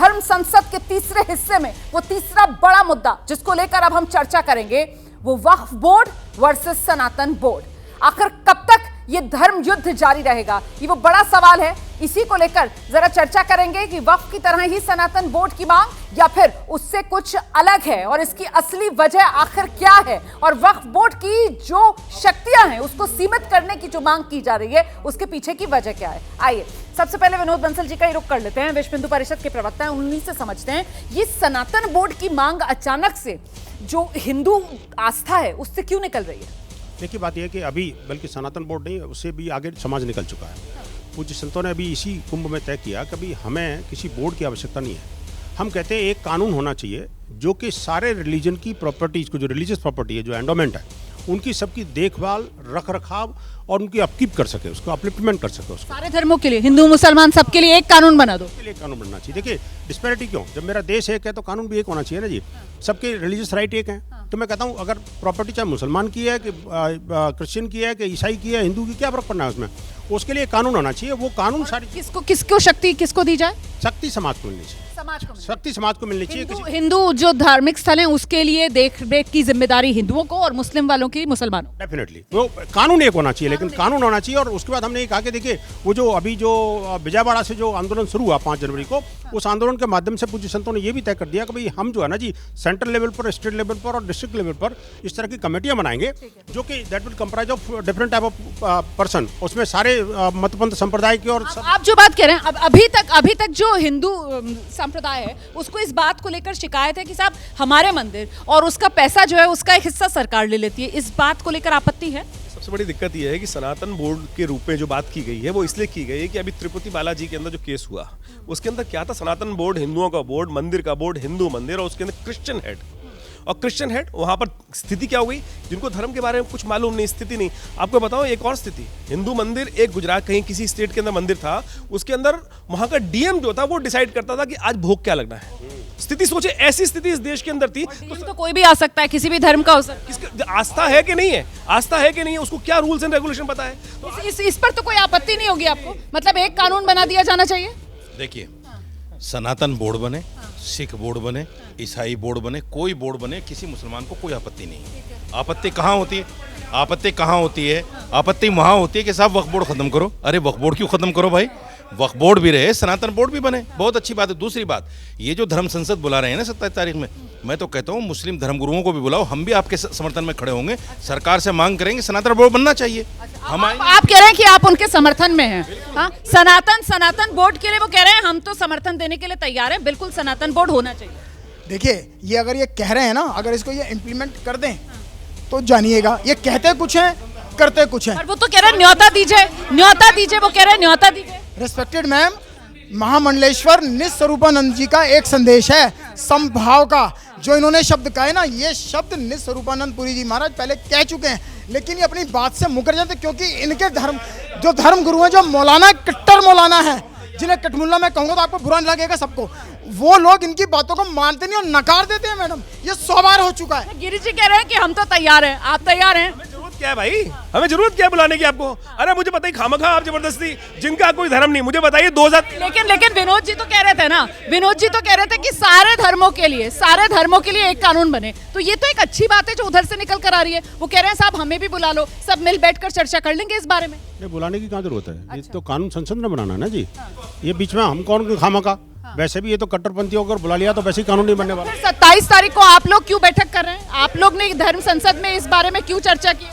धर्म संसद के तीसरे हिस्से में वो तीसरा बड़ा मुद्दा जिसको लेकर अब हम चर्चा करेंगे वो वक्फ बोर्ड वर्सेस सनातन बोर्ड। आखिर कब तक ये धर्म युद्ध जारी रहेगा, ये वो बड़ा सवाल है। इसी को लेकर जरा चर्चा करेंगे कि वक्फ की तरह ही सनातन बोर्ड की मांग या फिर उससे कुछ अलग है और इसकी असली वजह आखिर क्या है, और वक्फ बोर्ड की जो शक्तियां हैं उसको सीमित करने की जो मांग की जा रही है उसके पीछे की वजह क्या है। आइए सबसे पहले विनोद बंसल जी का ही रुख कर लेते हैं, विश्व हिंदू परिषद के प्रवक्ता हैं, उन्हीं से समझते हैं ये सनातन बोर्ड की मांग अचानक से जो हिंदू आस्था है उससे क्यों निकल रही है। देखिए बात यह है कि अभी बल्कि सनातन बोर्ड नहीं, उससे भी आगे समाज निकल चुका है। पूज्य संतों ने अभी इसी कुंभ में तय किया कि अभी हमें किसी बोर्ड की आवश्यकता नहीं है। हम कहते हैं एक कानून होना चाहिए जो कि सारे रिलीजन की प्रॉपर्टीज़ को, जो रिलीजियस प्रॉपर्टी है, जो एंडोमेंट है, उनकी सबकी देखभाल, रख रखाव और उनकी अपकीप कर सके, उसको अपलिफ्टमेंट कर सके। उसको सारे धर्मों के लिए, हिंदू मुसलमान सबके लिए एक कानून बना दो। उसके लिए एक कानून बनना चाहिए। देखिए डिस्पैरिटी क्यों, जब मेरा देश एक है तो कानून भी एक होना चाहिए ना जी। सबके रिलीजियस राइट एक हैं। तो मैं कहता हूँ अगर प्रॉपर्टी चाहे मुसलमान की है कि क्रिश्चियन की है कि ईसाई की है, हिंदू की, क्या फर्क पड़ना है उसमें, उसके लिए कानून होना चाहिए। वो कानून सारी किसको शक्ति किसको दी जाए, शक्ति समाज को मिलनी चाहिए, शक्ति समाज को मिलनी चाहिए। हिंदू जो धार्मिक स्थल हैं उसके लिए देख रेख की जिम्मेदारी हिंदुओं को और मुस्लिम वालों की मुसलमानों। डेफिनेटली वो कानून एक होना चाहिए, लेकिन कानून होना चाहिए। और उसके बाद हमने ये कहा कि देखिए वो जो अभी जो विजयवाड़ा से जो आंदोलन शुरू हुआ 5 जनवरी को, उस आंदोलन के माध्यम से पूज्य संतों ने ये भी तय कर दिया कि भाई हम जो है ना जी सेंट्रल लेवल पर, स्टेट लेवल पर और डिस्ट्रिक्ट लेवल पर इस तरह की कमेटियां बनाएंगे जो कि that will comprise of different type of person. उसमें सारे मतपंथ संप्रदाय की और आप जो बात कह रहे हैं, अब अभी तक जो हिंदू संप्रदाय है उसको इस बात को लेकर शिकायत है कि साहब हमारे मंदिर और उसका पैसा जो है उसका एक हिस्सा सरकार ले लेती है। इस बात को लेकर आपत्ति है। सबसे बड़ी दिक्कत यह है कि सनातन बोर्ड के रूप में जो बात की गई है वो इसलिए की गई है कि अभी तिरुपति बालाजी के अंदर जो केस हुआ उसके अंदर क्या था, सनातन बोर्ड हिंदुओं का बोर्ड, मंदिर का बोर्ड हिंदू मंदिर, और उसके अंदर क्रिश्चियन हेड, और क्रिश्चियन हेड वहाँ पर स्थिति क्या हो गई, जिनको धर्म के बारे में कुछ मालूम नहीं, स्थिति नहीं। आपको बताओ एक और स्थिति, हिंदू मंदिर एक गुजरात कहीं किसी स्टेट के अंदर मंदिर था, उसके अंदर वहाँ का डीएम जो था वो डिसाइड करता था कि आज भोग क्या लगना है। स्थिति सोचे, ऐसी स्थिति इस देश के अंदर थी। तो कोई भी आ सकता है, किसी भी धर्म का हो सकता है। आस्था है कि नहीं है, आस्था है कि नहीं है, उसको क्या रूल्स एंड रेगुलेशन पता है। तो इस पर तो कोई आपत्ति नहीं होगी आपको, मतलब एक कानून बना दिया जाना चाहिए। देखिए सनातन बोर्ड बने, सिख बोर्ड बने, ईसाई बोर्ड बने, कोई बोर्ड बने, किसी मुसलमान को कोई आपत्ति नहीं है। आपत्ति कहाँ होती है, आपत्ति कहाँ होती है, आपत्ति वहाँ होती है कि साहब वक्फ बोर्ड खत्म करो। अरे वक्फ बोर्ड क्यों खत्म करो भाई, वक्फ बोर्ड भी रहे, सनातन बोर्ड भी बने, बहुत अच्छी बात है। दूसरी बात, ये जो धर्म संसद बुला रहे हैं ना 27 तारीख में, मैं तो कहता हूँ मुस्लिम धर्मगुरुओं को भी बुलाओ, हम भी आपके समर्थन में खड़े होंगे, सरकार से मांग करेंगे सनातन बोर्ड बनना चाहिए। आप कह रहे हैं कि आप उनके समर्थन में हैं। हाँ, सनातन बोर्ड के लिए वो कह रहे हैं हम तो समर्थन देने के लिए तैयार हैं, बिल्कुल सनातन बोर्ड होना चाहिए। देखिए ये अगर ये कह रहे हैं ना, अगर इसको ये इम्प्लीमेंट कर दें तो जानिएगा ये कहते कुछ हैं करते कुछ हैं। वो तो कह रहे हैं न्योता दीजिए, वो कह रहे हैं न्योता दीजिए। रिस्पेक्टेड मैम, महामंडलेश्वर निस्वरूपानंद जी का एक संदेश है समभाव का, जो इन्होंने शब्द कहा है ना, ये शब्द निस्वरूपानंद पुरी जी महाराज पहले कह चुके हैं, लेकिन ये अपनी बात से मुकर जाते क्योंकि इनके धर्म गुरु हैं, जो मौलाना कट्टर मौलाना है, जिन्हें कटमुल्ला मैं कहूँगा तो आपको बुरा नहीं लगेगा सबको, वो लोग इनकी बातों को मानते नहीं और नकार देते हैं। मैडम ये 100 बार हो चुका है। गिरी जी कह रहे हैं कि हम तो तैयार हैं, आप तैयार हैं? क्या है भाई, हमें जरूरत क्या है बुलाने की आपको? अरे मुझे बताइए, खामखा आप जबरदस्ती, जिनका कोई धर्म नहीं, मुझे बताइए 2000। लेकिन विनोद जी तो कह रहे थे ना, विनोद जी तो कह रहे थे कि सारे धर्मों के लिए एक कानून बने, तो ये तो एक अच्छी बात है जो उधर से निकल कर आ रही है। वो कह रहे हैं साहब हमें भी बुला लो, सब मिल बैठकर चर्चा कर लेंगे इस बारे में। बुलाने की क्या जरूरत है, ये तो कानून संसद में बनाना है ना जी। ये बीच में हम कौन खामखा, वैसे भी ये तो कट्टरपंथियों को बुला लिया तो वैसे ही कानून नहीं बनने वाला। 27 तारीख को आप लोग क्यों बैठक कर रहे हैं, आप लोग ने धर्म संसद में इस बारे में क्यों चर्चा की?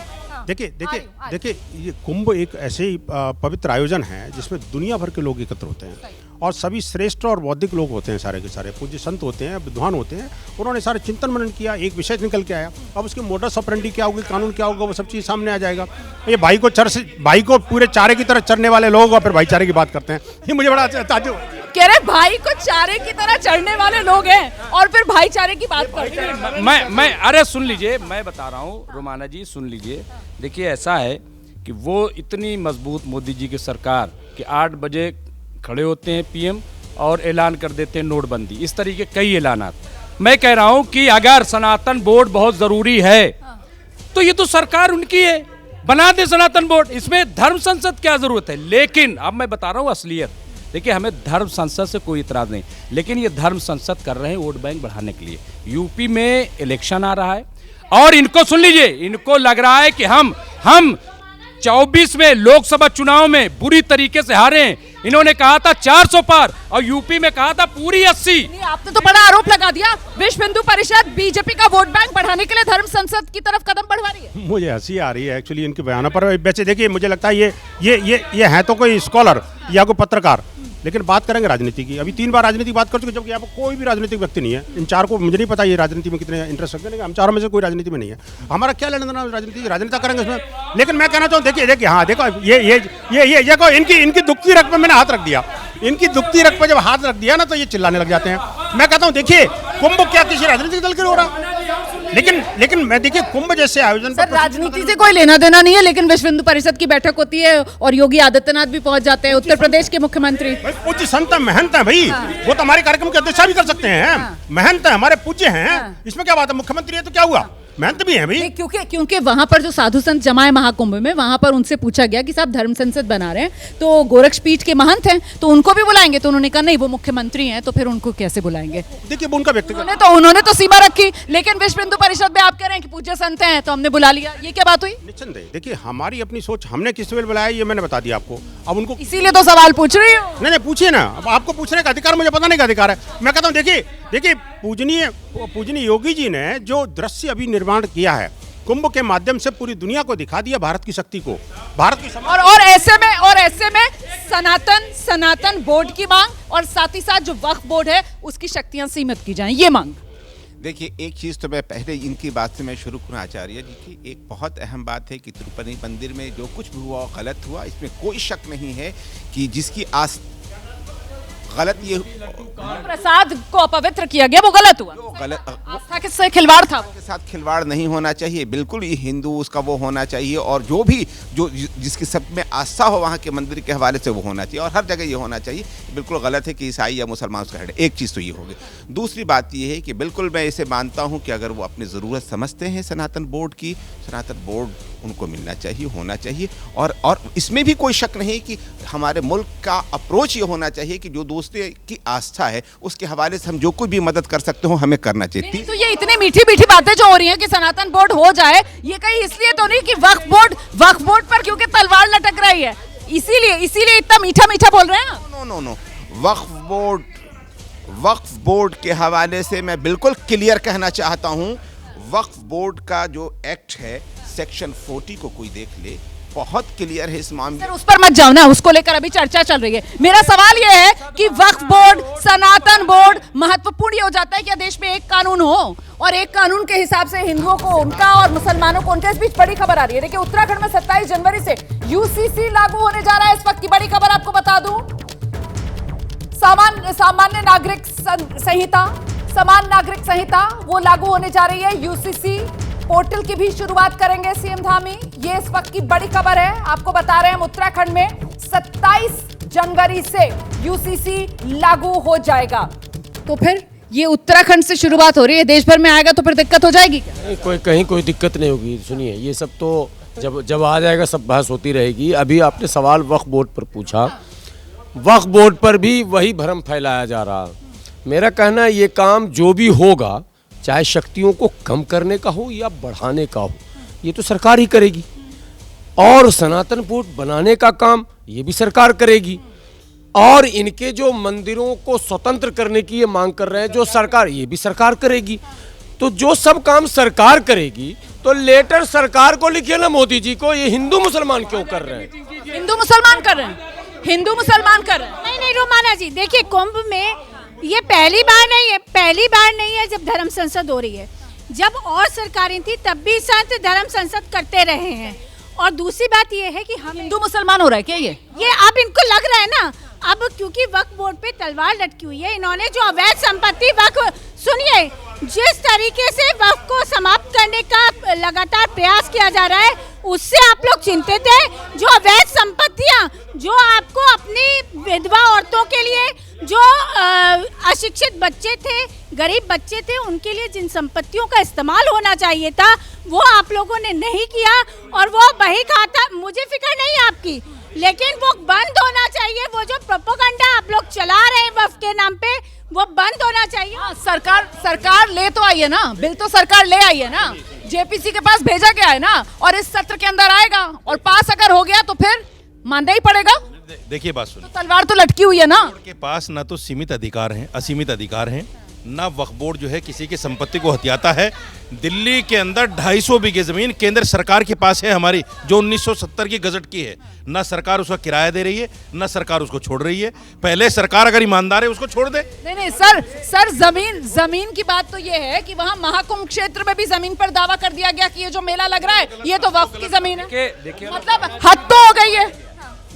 देखिए ये कुंभ एक ऐसे ही पवित्र आयोजन है जिसमें दुनिया भर के लोग एकत्र होते हैं और सभी श्रेष्ठ और बौद्धिक लोग होते हैं, सारे के सारे पूज्य संत होते हैं, विद्वान होते हैं। उन्होंने सारे चिंतन मनन किया, एक विषय निकल के आया। अब उसकी मोडस ऑपरेंडी क्या होगी, कानून क्या होगा, वो सब चीज़ सामने आ जाएगा। ये भाई को पूरे चारे की तरह चढ़ने वाले लोग और फिर भाईचारे की बात करते हैं, ये मुझे बड़ा ताज्जुब। कह रहे भाई को चारे की तरह चढ़ने वाले लोग हैं और फिर भाईचारे की बात करते हैं। मैं अरे सुन लीजिए, मैं बता रहा हूँ रोमाना जी, सुन लीजिए। देखिए ऐसा है कि वो इतनी मजबूत मोदी जी की सरकार कि 8 बजे खड़े होते हैं पीएम और ऐलान कर देते हैं नोटबंदी, इस तरीके कई ऐलानात। मैं कह रहा हूँ कि अगर सनातन बोर्ड बहुत जरूरी है तो ये तो सरकार उनकी है, बना दे सनातन बोर्ड, इसमें धर्म संसद क्या जरूरत है। लेकिन अब मैं बता रहा हूँ असलियत, देखिए हमें धर्म संसद से कोई इतराज़ नहीं, लेकिन ये धर्म संसद कर रहे हैं वोट बैंक बढ़ाने के लिए। यूपी में इलेक्शन आ रहा है और इनको सुन लीजिए, इनको लग रहा है कि हम 24 में लोकसभा चुनाव में बुरी तरीके से हारे हैं। इन्होंने कहा था 400 पार और यूपी में कहा था पूरी 80। नहीं, आपने तो बड़ा आरोप लगा दिया, विश्व हिंदू परिषद बीजेपी का वोट बैंक बढ़ाने के लिए धर्म संसद की तरफ कदम बढ़वा रही है। मुझे हंसी आ रही है एक्चुअली इनके बयानों पर। वैसे देखिए मुझे लगता है ये है तो कोई स्कॉलर या कोई पत्रकार, लेकिन बात करेंगे राजनीति की। अभी 3 बार राजनीति की बात कर चुके, जबकि यहाँ पर कोई भी राजनीतिक व्यक्ति नहीं है। इन 4 को मुझे नहीं पता ये राजनीति में कितने इंटरेस्ट रखते हैं, हम 4 में से कोई राजनीति में नहीं है। हमारा क्या लेना देना राजनीति, राजनीति करेंगे इसमें। लेकिन मैं कहना चाहूँ, देखिए हाँ देखो ये देखो इनकी दुखती रख पे मैंने हाथ रख दिया। इनकी दुखती रख पे जब हाथ रख दिया ना तो ये चिल्लाने लग जाते हैं। मैं कहता हूँ देखिए कुंभ क्या किसी राजनीतिक दल के हो रहा, लेकिन मैं देखिए कुंभ जैसे आयोजन सर राजनीति से कोई लेना देना नहीं है, लेकिन विश्व हिंदू परिषद की बैठक होती है और योगी आदित्यनाथ भी पहुंच जाते हैं, उत्तर प्रदेश के मुख्यमंत्री। पूज्य संत महंत है भाई, वो तो हमारे कार्यक्रम की अध्यक्षता भी कर सकते हैं। महंत है, हमारे पूज्य हैं, इसमें क्या बात है। मुख्यमंत्री है तो क्या हुआ, महंत भी है भाई। क्योंकि वहां पर जो साधु संत जमा है महाकुंभ में, वहां पर उनसे पूछा गया कि साहब धर्म संसद बना रहे हैं तो गोरक्ष पीठ के महंत हैं तो उनको भी बुलाएंगे, तो उन्होंने कहा नहीं वो मुख्यमंत्री हैं तो फिर उनको कैसे बुलाएंगे। देखिए वो उनका व्यक्तिगत, उन्होंने तो सीमा रखी, लेकिन विश्व हिंदू परिषद में आप कह रहे हैं कि पूज्य संत हैं तो हमने बुला लिया, ये क्या बात हुई। निश्चिंत देखिए हमारी अपनी सोच, हमने किस वेल बुलाया ये मैंने बता दिया आपको। अब उनको इसीलिए तो सवाल पूछ रही हूँ। नहीं पूछिए ना, अब आपको पूछने का अधिकार, मुझे पता नहीं का अधिकार है। मैं कहता हूँ देखिए पूजनीय योगी जी ने जो दृश्य अभी निर्माण किया है कुंभ के माध्यम से पूरी दुनिया को दिखा दिया भारत की शक्ति को, भारत की और ऐसे में सनातन बोर्ड की मांग और साथ ही साथ जो वक्फ बोर्ड है उसकी शक्तियां सीमित की जाएं, ये मांग। देखिए एक चीज़ तो मैं पहले इनकी बात से मैं शुरू करूँ आचार्य जी की, एक बहुत अहम बात है कि तिरुपति मंदिर में जो कुछ भी हुआ गलत हुआ, इसमें कोई शक नहीं है कि जिसकी गलत ये प्रसाद को अपवित्र किया गया वो गलत हुआ, गलत आस्था के साथ खिलवाड़ था, के साथ खिलवाड़ नहीं होना चाहिए। बिल्कुल ये हिंदू उसका वो होना चाहिए और जो भी जिसकी सब में आस्था हो वहाँ के मंदिर के हवाले से वो होना चाहिए और हर जगह ये होना चाहिए। बिल्कुल गलत है कि ईसाई या मुसलमान उसका हेड। एक चीज़ तो ये होगी। दूसरी बात ये है कि बिल्कुल मैं इसे मानता हूँ कि अगर वो अपनी ज़रूरत समझते हैं सनातन बोर्ड की, सनातन बोर्ड उनको मिलना चाहिए, होना चाहिए। और इसमें भी कोई शक नहीं कि हमारे मुल्क का अप्रोच ये होना चाहिए कि जो दोस्ती की आस्था है उसके हवाले से हम जो कोई भी मदद कर सकते हो हमें करना चाहिए। तो ये इतनी मीठी मीठी बातें जो हो रही हैं कि सनातन बोर्ड हो जाए, ये कहीं इसलिए तो नहीं कि वक्फ बोर्ड पर क्योंकि तलवार लटक रही है इसीलिए इतना मीठा मीठा बोल रहे हैं। नो वक्फ बोर्ड के हवाले से मैं बिल्कुल क्लियर कहना चाहता हूँ। वक्फ बोर्ड का जो एक्ट है सेक्शन 40 को कोई देख ले, बहुत क्लियर है इस मामले। सर उस पर मत जाओ ना, उसको लेकर अभी चर्चा चल रही है। मेरा सवाल यह है कि वक्फ बोर्ड, सनातन बोर्ड महत्वपूर्ण ये हो जाता है कि देश में एक कानून हो और एक कानून के हिसाब से हिंदुओं को उनका और मुसलमानों को उनके। इस बीच बड़ी खबर आ रही है, देखिए उत्तराखंड में 27 जनवरी से यूसीसी लागू होने जा रहा है। इस वक्त की बड़ी खबर आपको बता दूं, सामान्य नागरिक संहिता, समान नागरिक संहिता वो लागू होने जा रही है। यूसीसी पोर्टल की भी शुरुआत करेंगे सीएम धामी। ये इस वक्त की बड़ी खबर है, आपको बता रहे हैं हम उत्तराखंड में 27 जनवरी से यूसीसी लागू हो जाएगा। तो फिर ये उत्तराखंड से शुरुआत हो रही है, देश भर में आएगा तो फिर दिक्कत हो जाएगी क्या? कहीं कोई दिक्कत नहीं होगी। सुनिए ये सब तो जब आ जाएगा सब बहस होती रहेगी। अभी आपने सवाल वक्फ बोर्ड पर पूछा, वक्फ बोर्ड पर भी वही भ्रम फैलाया जा रहा। मेरा कहना है ये काम जो भी होगा, चाहे शक्तियों को कम करने का हो या बढ़ाने का हो, ये तो सरकार ही करेगी। और सनातन बोर्ड बनाने का काम ये भी सरकार करेगी। और इनके जो मंदिरों को स्वतंत्र करने की ये मांग कर रहे हैं जो सरकार, ये भी सरकार करेगी। तो जो सब काम सरकार करेगी तो लेटर सरकार को लिखिए ना मोदी जी को, ये हिंदू मुसलमान क्यों कर रहे हैं? हिंदू मुसलमान कर रहे हैं, हिंदू मुसलमान कर रहे हैं। नहीं रोमाना जी, देखिए कुंभ में ये पहली बार नहीं है जब धर्म संसद हो रही है। जब और सरकारें थी तब भी संत धर्म संसद करते रहे हैं। और दूसरी बात ये है कि हम हिंदू मुसलमान हो रहा है क्या ये अब इनको लग रहा है ना, अब क्योंकि वक्फ बोर्ड पे तलवार लटकी हुई है। इन्होंने जो अवैध संपत्ति सुनिए, जिस तरीके से वक्फ को समाप्त करने का लगातार प्रयास किया जा रहा है उससे आप लोग चिंतित हैं। जो अवैध संपत्तियां जो आपको अपनी विधवा औरतों के लिए, जो अशिक्षित बच्चे थे, गरीब बच्चे थे, उनके लिए जिन संपत्तियों का इस्तेमाल होना चाहिए था वो आप लोगों ने नहीं किया और वो बही खाता। मुझे फिक्र नहीं है आपकी, लेकिन वो बंद होना चाहिए। वो जो प्रोपेगेंडा आप लोग चला रहे हैं वक्फ के नाम पे, वो बंद होना चाहिए। सरकार ले तो आई है ना, बिल तो सरकार ले आई है ना, जेपीसी के पास भेजा गया है ना, और इस सत्र के अंदर आएगा, और पास अगर हो गया तो फिर मानना ही पड़ेगा। देखिए बात सुनिए, तो तलवार तो लटकी हुई है ना। के पास ना तो सीमित अधिकार हैं, असीमित अधिकार हैं, ना वक्फ बोर्ड जो है किसी की संपत्ति को हथियाता है। दिल्ली के अंदर 250 बीघे जमीन केंद्र सरकार के पास है हमारी, जो 1970 की गजट की है। ना सरकार उसका किराया दे रही है, ना सरकार उसको छोड़ रही है। पहले सरकार अगर ईमानदार है उसको छोड़ दे। नहीं सर जमीन की बात तो ये है कि वहाँ महाकुंभ क्षेत्र में भी जमीन पर दावा कर दिया गया कि ये जो मेला लग रहा है ये तो वक्फ की जमीन है। देखिए मतलब हद तो हो गई है।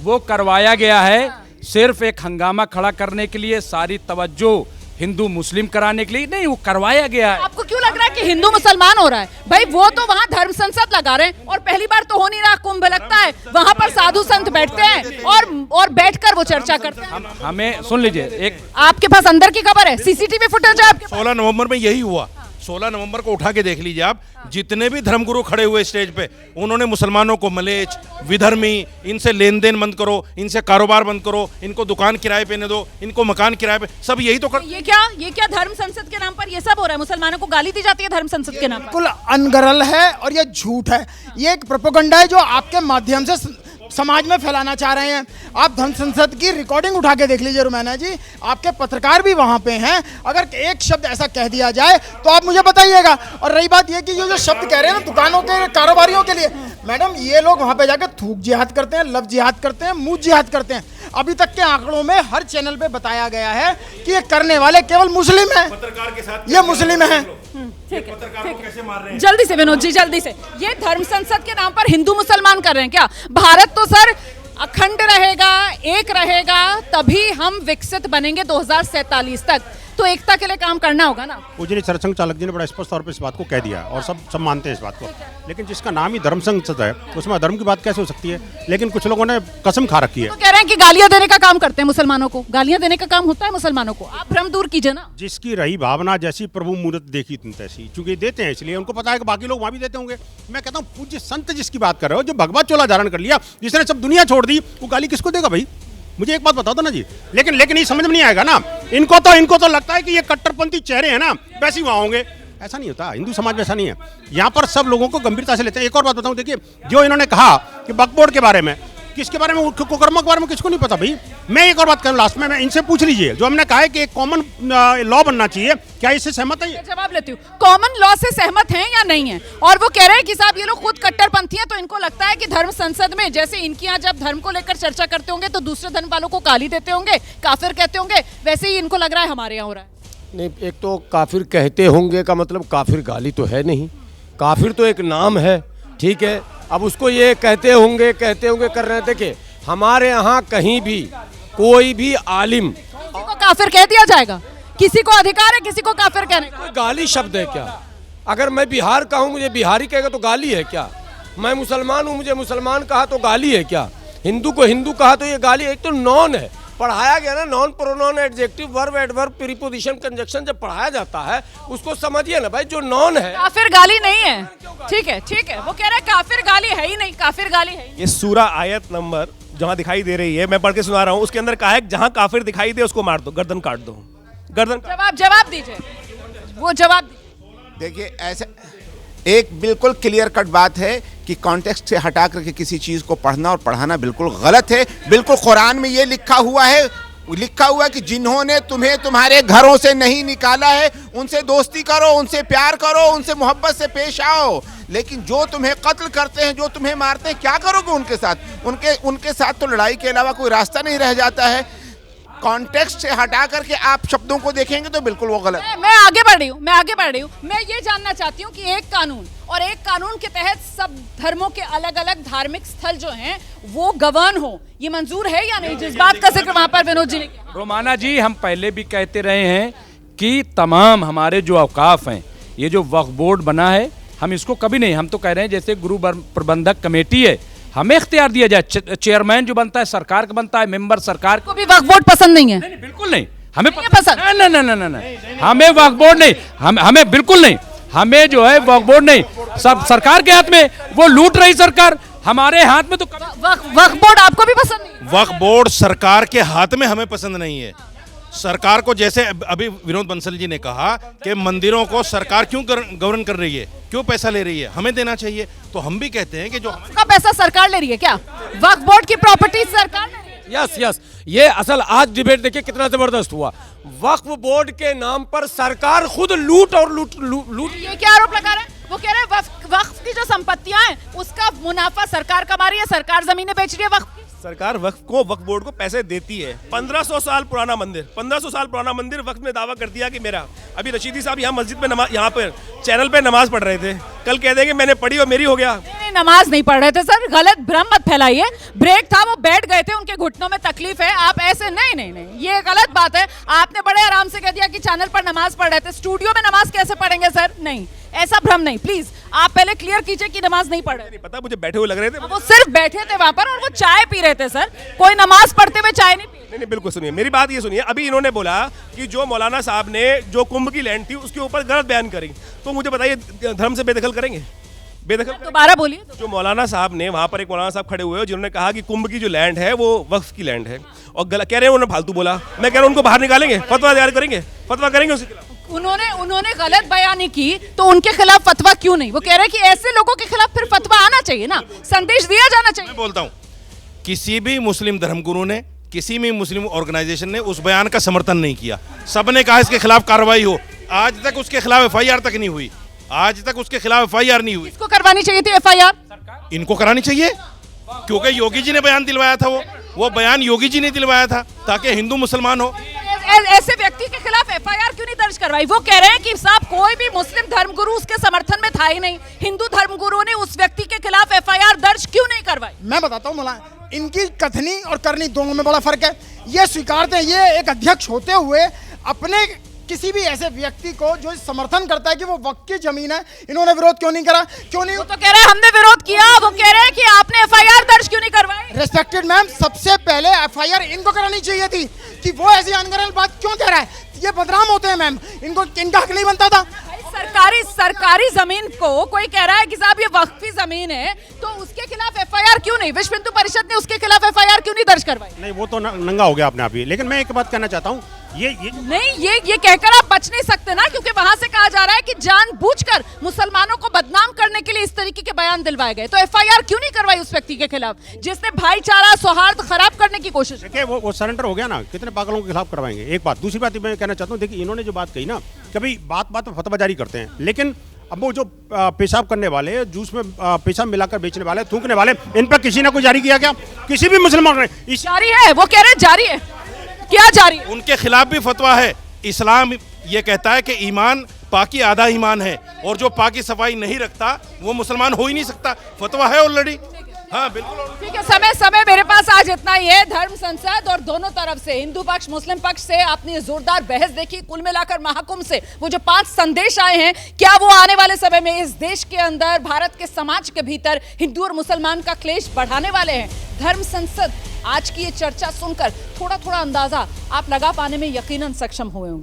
वो करवाया गया है सिर्फ एक हंगामा खड़ा करने के लिए, सारी तवज्जो हिंदू मुस्लिम कराने के लिए नहीं, वो करवाया गया है। आपको क्यों लग रहा है कि हिंदू मुसलमान हो रहा है? भाई वो तो वहाँ धर्म संसद लगा रहे हैं, और पहली बार तो हो नहीं रहा कुंभ लगता है, वहाँ पर साधु संत बैठते हैं और बैठकर वो चर्चा करते हैं। हमें सुन लीजिए, एक आपके पास अंदर की खबर है, सीसीटीवी फुटेज है आपके पास। 16 नवंबर में यही हुआ। 16 नवंबर को उठा के देख लीजिए आप, जितने भी धर्मगुरु खड़े हुए स्टेज पे, उन्होंने मुसलमानों को मलेच, विधर्मी, इनसे लेन देन बंद करो, इनसे कारोबार बंद करो, इनको दुकान किराए पे न दो, इनको मकान किराए पे, सब यही तो ये क्या धर्म संसद के नाम पर ये सब हो रहा है? मुसलमानों को गाली दी जाती है धर्म संसद के नाम पर। बिल्कुल अनगरल है और ये झूठ है। ये एक प्रोपेगेंडा है जो आपके माध्यम से समाज में फैलाना चाह रहे हैं। आप धर्म संसद की रिकॉर्डिंग उठा के देख लीजिए रोमाना जी, आपके पत्रकार भी वहां पे हैं। अगर एक शब्द ऐसा कह दिया जाए तो आप मुझे बताइएगा। और रही बात ये कि जो शब्द कह रहे हैं ना दुकानों के कारोबारियों के लिए, मैडम ये लोग वहां पे जाकर थूक जिहाद करते हैं, लव जिहाद करते हैं, मुंह जिहाद करते हैं। अभी तक के आंकड़ों में हर चैनल पे बताया गया है कि ये करने वाले केवल मुस्लिम हैं, पत्रकार के साथ ये मुस्लिम हैं। ठीक है, जल्दी से विनोद जी, जल्दी से। ये धर्म संसद के नाम पर हिंदू मुसलमान कर रहे हैं क्या? भारत तो सर अखंड रहेगा, एक रहेगा, तभी हम विकसित बनेंगे 2047 तक। तो एकता के लिए काम करना होगा ना। पूजनीय सरसंघ चालक जी ने बड़ा स्पष्ट तौर पर इस बात को कह दिया, और सब मानते हैं इस बात को। लेकिन जिसका नाम ही धर्म संसद है, उसमें अधर्म की बात कैसे हो सकती है? लेकिन कुछ लोगों ने कसम खा रखी है। तो कह रहे हैं कि गालियां देने का काम करते हैं मुसलमानों को, गालियां देने का काम होता है मुसलमानों को। आप भ्रम दूर कीजिए ना। जिसकी रही भावना, जैसी प्रभु मूर्त देखी तुम तैसी, चूंकि देते हैं इसलिए उनको पता है कि बाकी लोग वहां भी देते होंगे। मैं कहता हूँ पूज्य संत जिसकी बात कर रहे हो, जो भगवत चोला धारण कर लिया, जिसने सब दुनिया छोड़ दी, वो गाली किसको देगा भाई? मुझे एक बात बता दो ना जी। लेकिन ये समझ में नहीं आएगा ना। इनको तो लगता है कि ये कट्टरपंथी चेहरे हैं ना, वैसे ही वहां होंगे। ऐसा नहीं होता, हिंदू समाज में ऐसा नहीं है। यहाँ पर सब लोगों को गंभीरता से लेते हैं। एक और बात बताऊं, देखिए जो इन्होंने कहा कि वक्फ बोर्ड के बारे में, किसके बारे में, कुकर्मा के बारे में किसको नहीं पता भाई। मैं एक और बात करूं लास्ट में, मैं इनसे पूछ लीजिए, जो हमने कहा है कि एक कॉमन लॉ बनना चाहिए, क्या इससे सहमत है? जवाब लेती हूँ, कॉमन लॉ से सहमत हैं या नहीं है? और वो कह रहे हैं कि साहब ये लोग खुद कट्टरपंथी हैं, तो इनको लगता है कि धर्म संसद में जैसे इनके यहाँ जब धर्म को लेकर चर्चा करते होंगे तो दूसरे धर्म वालों को गाली देते होंगे, काफिर कहते होंगे, वैसे ही इनको लग रहा है हमारे यहाँ हो रहा है। नहीं, एक तो काफिर कहते होंगे का मतलब काफिर गाली तो है नहीं, काफिर तो एक नाम है, ठीक है। अब उसको ये कहते होंगे कर रहे थे कि हमारे यहाँ कहीं भी कोई भी आलिम, किसी को काफिर कह दिया जाएगा? किसी को अधिकार है किसी को काफिर कहने का? गाली शब्द है क्या? अगर मैं बिहार का हूँ मुझे बिहारी कहेगा तो गाली है क्या? मैं मुसलमान हूँ मुझे मुसलमान कहा तो गाली है क्या? हिंदू को हिंदू कहा तो ये गाली है? एक तो नॉन है, पढ़ाया गया ना, non pronoun adjective verb adverb preposition conjunction जब पढ़ाया जाता है उसको समझिए ना भाई, जो नॉन है। काफिर गाली नहीं है, ठीक है, वो कह रहे हैं काफिर गाली है ही नहीं, काफिर गाली है ही नहीं। ये सूरा आयत नंबर जहाँ दिखाई दे रही है, मैं पढ़ के सुना रहा हूँ, उसके अंदर कहा है जहाँ काफिर दिखाई दे उसको मार दो, गर्दन काट दो, गर्दन। जवाब दीजिए, वो जवाब दीजिए। देखिए ऐसे एक बिल्कुल क्लियर कट बात है कि कॉन्टेक्स्ट से हटा करके किसी चीज़ को पढ़ना और पढ़ाना बिल्कुल गलत है। बिल्कुल कुरान में ये लिखा हुआ है कि जिन्होंने तुम्हें तुम्हारे घरों से नहीं निकाला है उनसे दोस्ती करो, उनसे प्यार करो, उनसे मोहब्बत से पेश आओ। लेकिन जो तुम्हें कत्ल करते हैं, जो तुम्हें मारते हैं, क्या करोगे उनके साथ? उनके साथ तो लड़ाई के अलावा कोई रास्ता नहीं रह जाता है। कॉन्टेक्स्ट से हटा करके आप शब्दों को देखेंगे तो बिल्कुल वो गलत। मैं आगे बढ़ रही हूँ। मैं ये जानना चाहती हूँ कि एक कानून के तहत सब धर्मों के अलग अलग धार्मिक स्थल जो हैं वो गवर्न हो, ये मंजूर है या नहीं? जिस बात का जिक्र वहां पर विनोद जी ने किया। रोमाना जी, हम पहले भी कहते रहे हैं कि तमाम हमारे जो औकाफ हैं, ये जो वक्फ बोर्ड बना है, हम इसको कभी नहीं, हम तो कह रहे हैं जैसे गुरु प्रबंधक कमेटी है, हमें इख्तियार दिया जाए। चेयरमैन जो बनता है सरकार का बनता है, मेंबर सरकार को भी वक्फ बोर्ड पसंद नहीं है? नहीं, बिल्कुल नहीं, हमें पसंद नहीं, हमें वक्फ बोर्ड नहीं, हमें बिल्कुल नहीं, हमें जो है वक्फ बोर्ड नहीं, सब सरकार के हाथ में, वो लूट रही सरकार, हमारे हाथ में तो वक्फ बोर्ड आपको भी पसंद नहीं? वक्फ बोर्ड सरकार के हाथ में हमें पसंद नहीं है। सरकार को, जैसे अभी विनोद बंसल जी ने कहा कि मंदिरों को सरकार क्यों गवर्न कर रही है, क्यों पैसा ले रही है, हमें देना चाहिए। तो हम भी कहते हैं कि जो का पैसा सरकार ले रही है क्या? वक्फ बोर्ड की प्रॉपर्टी सरकार ले रही है? यस, ये असल आज डिबेट देखिए कितना जबरदस्त हुआ। वक्फ बोर्ड के नाम पर सरकार खुद लूट ये क्या आरोप लगा रहे हैं? वो कह रहे हैं वक्फ की जो संपत्तियां हैं उसका मुनाफा सरकार कमा रही है, सरकार जमीनें बेच रही है वक्फ की। सरकार वक्फ बोर्ड को पैसे देती है। 1500 साल पुराना मंदिर वक्फ में दावा कर दिया कि मेरा। अभी रशीदी साहब यहाँ मस्जिद में यहाँ पर चैनल पे नमाज पढ़ रहे थे, कल कह देंगे मैंने पढ़ी और मेरी हो गया। नहीं, नमाज नहीं पढ़ रहे थे सर, गलत भ्रम मत फैलाइए। ब्रेक था, वो बैठ गए थे, उनके घुटनों में तकलीफ है, आप ऐसे नहीं, ये गलत बात है। आपने बड़े आराम से कह दिया कि चैनल पर नमाज पढ़ रहे थे, स्टूडियो में नमाज कैसे पढ़ेंगे सर? नहीं, ऐसा भ्रम नहीं, प्लीज आप पहले क्लियर कीजिए कि नमाज नहीं पढ़ रहे। नहीं पता, मुझे बैठे हुए लग रहे थे। वो सिर्फ बैठे थे वहां पर और वो चाय पी रहे थे सर, कोई नमाज पढ़ते हुए चाय नहीं पी। नहीं, बिल्कुल सुनिए मेरी बात, ये सुनिए। अभी इन्होंने बोला कि जो मौलाना साहब ने जो कुंभ की लैंड थी उसके ऊपर गलत बयान करी, तो मुझे बताइए धर्म से बेदखल करेंगे? दोबारा बोलिए। जो मौलाना साहब ने वहां पर, एक मौलाना साहब खड़े हुए हैं जिन्होंने कहा कि कुंभ की जो लैंड है वो वक्फ की लैंड है, और कह रहे हैं उन्होंने फालतू बोला। मैं कह रहा हूं उनको बाहर निकालेंगे, फतवा तैयार करेंगे, फतवा करेंगे उसके खिलाफ। उन्होंने गलत बयानी की तो उनके खिलाफ फतवा क्यों नहीं? वो कह रहे हैं कि ऐसे लोगों के खिलाफ फिर फतवा आना चाहिए ना, संदेश दिया जाना चाहिए। मैं बोलता हूं, किसी भी मुस्लिम धर्मगुरु ने, किसी भी मुस्लिम ऑर्गेनाइजेशन ने उस बयान का समर्थन नहीं किया। सबने कहा इसके खिलाफ कार्रवाई हो। आज तक उसके खिलाफ FIR तक नहीं हुई, आज तक उसके खिलाफ FIR नहीं हुई। इसको करवानी चाहिए थी FIR, इनको करानी चाहिए, क्योंकि योगी जी ने बयान दिलवाया था। वो बयान योगी जी ने दिलवाया था ताकि हिंदू मुसलमान हो। ऐसे व्यक्ति के खिलाफ FIR क्यों नहीं दर्ज करवाई? वो कह रहे हैं कि साहब कोई भी मुस्लिम धर्मगुरु उसके समर्थन में था ही नहीं, हिंदू धर्मगुरु ने उस व्यक्ति के खिलाफ FIR दर्ज क्यों नहीं करवाई? मैं बताता हूँ मौलाना, इनकी कथनी और करनी दोनों में बड़ा फर्क है। ये स्वीकारते हैं, ये एक अध्यक्ष होते हुए अपने किसी भी ऐसे व्यक्ति को जो समर्थन करता है कि वो वक्फ की जमीन है, इन्होंने विरोध क्यों नहीं करा? क्यों नहीं? वो तो कह रहे हैं हमने विरोध किया, वो कह रहे हैं कि आपने FIR दर्ज क्यों नहीं करवाई? रेस्पेक्टेड मैम, सबसे पहले FIR इनको करानी चाहिए थी कि वो ऐसी अनगढ़ बात क्यों कह रहा है। ये बदनाम होते हैं मैम, इनका हक नहीं बनता था। सरकारी जमीन को कोई कह रहा है कि साहब ये वक्फी जमीन है, तो उसके खिलाफ FIR क्यों नहीं? विश्व हिंदू परिषद ने उसके खिलाफ FIR क्यों नहीं दर्ज करवाई? नहीं, वो तो नंगा हो गया अपने आप ही। लेकिन मैं एक बात कहना चाहता हूँ, ये कहकर आप बच नहीं सकते ना, क्योंकि वहां से कहा जा रहा है कि जानबूझकर मुसलमानों को बदनाम करने के लिए इस तरीके के बयान दिलवाए गए। तो FIR क्यों नहीं करवाई उस व्यक्ति के खिलाफ जिसने भाईचारा सौहार्द खराब करने की कोशिश? देखिए वो सरेंडर हो गया ना, कितने पागलों के खिलाफ करवाएंगे। एक बात, दूसरी बात मैं कहना चाहता हूँ, देखिए इन्होंने जो बात कही ना, कभी बात में फतवा जारी करते हैं, लेकिन अब वो जो पेशाब करने वाले, जूस में पेशाब मिलाकर बेचने वाले, थूकने वाले, इन पर किसी ने कोई जारी किया क्या? किसी भी मुसलमान ने? जारी है, वो कह रहे हैं जारी है। क्या जारी? उनके खिलाफ भी फतवा है। इस्लाम ये कहता है कि ईमान पाकी आधा ईमान है, और जो पाकी सफाई नहीं रखता वो मुसलमान हो ही नहीं सकता। फतवा है ऑलरेडी। हाँ बिल्कुल ठीक है। समय मेरे पास आज इतना ही है। धर्म संसद और दोनों तरफ से, हिंदू पक्ष मुस्लिम पक्ष से आपने जोरदार बहस देखी। कुल मिलाकर महाकुंभ से वो जो 5 संदेश आए हैं, क्या वो आने वाले समय में इस देश के अंदर, भारत के समाज के भीतर हिंदू और मुसलमान का क्लेश बढ़ाने वाले हैं? धर्म संसद आज की ये चर्चा सुनकर थोड़ा अंदाजा आप लगा पाने में यकीनन सक्षम हुए होंगे।